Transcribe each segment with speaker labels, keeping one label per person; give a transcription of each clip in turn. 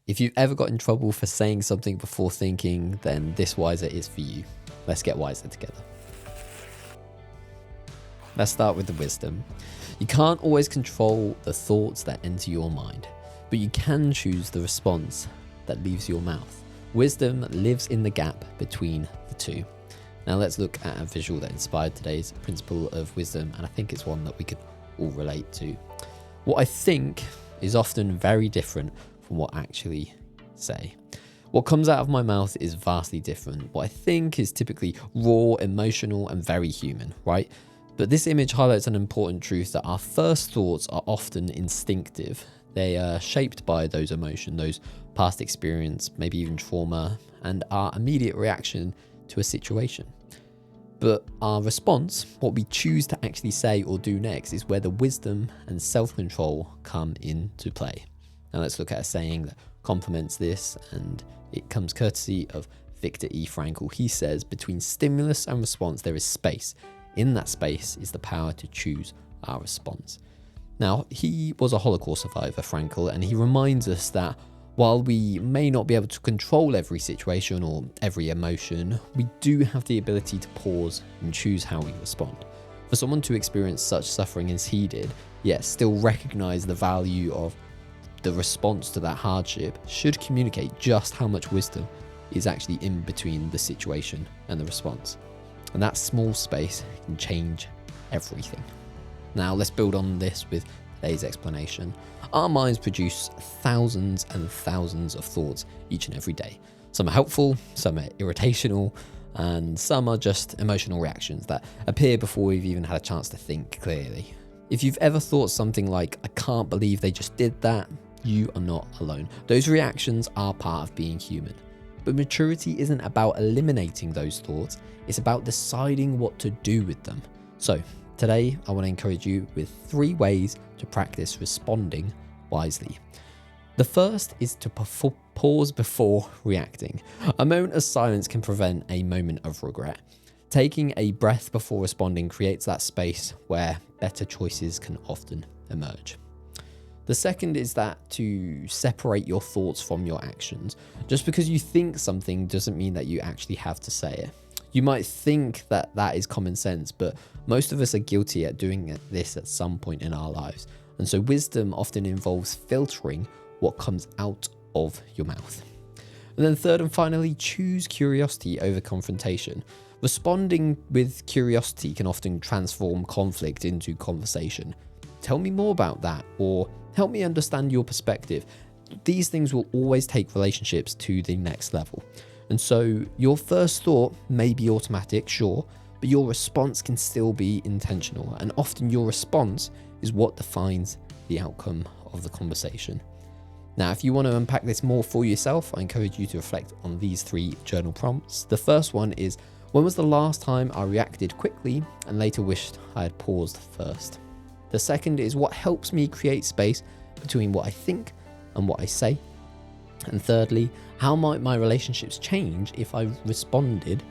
Speaker 1: If you've ever got in trouble for saying something before thinking, then this wiser is for you. Let's get wiser together. Let's start with the wisdom. You can't always control the thoughts that enter your mind, but you can choose the response that leaves your mouth. Wisdom lives in the gap between the two. Now let's look at a visual that inspired today's principle of wisdom, and I think it's one that we could all relate to. What I think is often very different from what I actually say. What comes out of my mouth is vastly different. What I think is typically raw, emotional, and very human, right? But this image highlights an important truth that our first thoughts are often instinctive. They are shaped by those emotions, those past experience, maybe even trauma, and our immediate reaction to a situation. But our response, what we choose to actually say or do next, is where the wisdom and self-control come into play. Now let's look at a saying that complements this, and it comes courtesy of Viktor E. Frankl. He says, between stimulus and response, there is space. In that space is the power to choose our response. Now, he was a Holocaust survivor, Frankl, and he reminds us that while we may not be able to control every situation or every emotion, we do have the ability to pause and choose how we respond. For someone to experience such suffering as he did, yet still recognize the value of the response to that hardship, should communicate just how much wisdom is actually in between the situation and the response. And that small space can change everything. Now let's build on this with today's explanation. Our minds produce thousands and thousands of thoughts each and every day. Some are helpful, some are irritational, and some are just emotional reactions that appear before we've even had a chance to think clearly. If you've ever thought something like, I can't believe they just did that, you are not alone. Those reactions are part of being human. But maturity isn't about eliminating those thoughts, it's about deciding what to do with them. So today, I want to encourage you with 3 ways to practice responding wisely. The first is to pause before reacting. A moment of silence can prevent a moment of regret. Taking a breath before responding creates that space where better choices can often emerge. The second is that to separate your thoughts from your actions. Just because you think something doesn't mean that you actually have to say it. You might think that that is common sense, but most of us are guilty at doing this at some point in our lives. And so wisdom often involves filtering what comes out of your mouth. And then third and finally, choose curiosity over confrontation. Responding with curiosity can often transform conflict into conversation. Tell me more about that, or help me understand your perspective. These things will always take relationships to the next level. And so your first thought may be automatic, sure, but your response can still be intentional. And often your response is what defines the outcome of the conversation. Now, if you want to unpack this more for yourself, I encourage you to reflect on these 3 journal prompts. The first one is, when was the last time I reacted quickly and later wished I had paused first? The second is, what helps me create space between what I think and what I say? And thirdly, how might my relationships change if I responded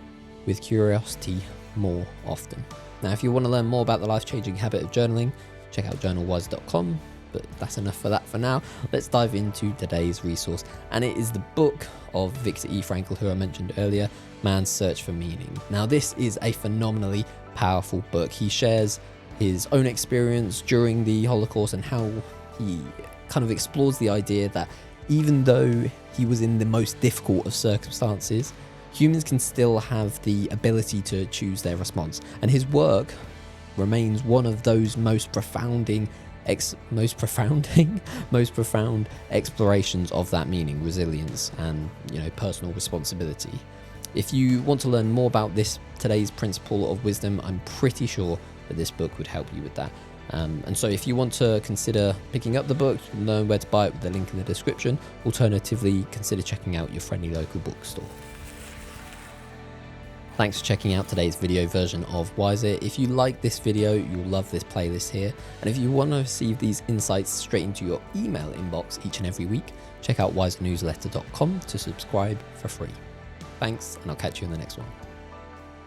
Speaker 1: with curiosity more often? Now, if you want to learn more about the life-changing habit of journaling, check out journalwise.com, but that's enough for that for now. Let's dive into today's resource, and it is the book of Viktor E. Frankl, who I mentioned earlier, Man's Search for Meaning. Now, this is a phenomenally powerful book. He shares his own experience during the Holocaust and how he kind of explores the idea that even though he was in the most difficult of circumstances, humans can still have the ability to choose their response. And his work remains one of those most profound explorations of that meaning, resilience, and personal responsibility. If you want to learn more about today's principle of wisdom, I'm pretty sure that this book would help you with that. And so if you want to consider picking up the book, you can learn where to buy it with the link in the description. Alternatively, consider checking out your friendly local bookstore. Thanks for checking out today's video version of Wiser. If you like this video, you'll love this playlist here. And if you want to receive these insights straight into your email inbox each and every week, check out wisernewsletter.com to subscribe for free. Thanks, and I'll catch you in the next one.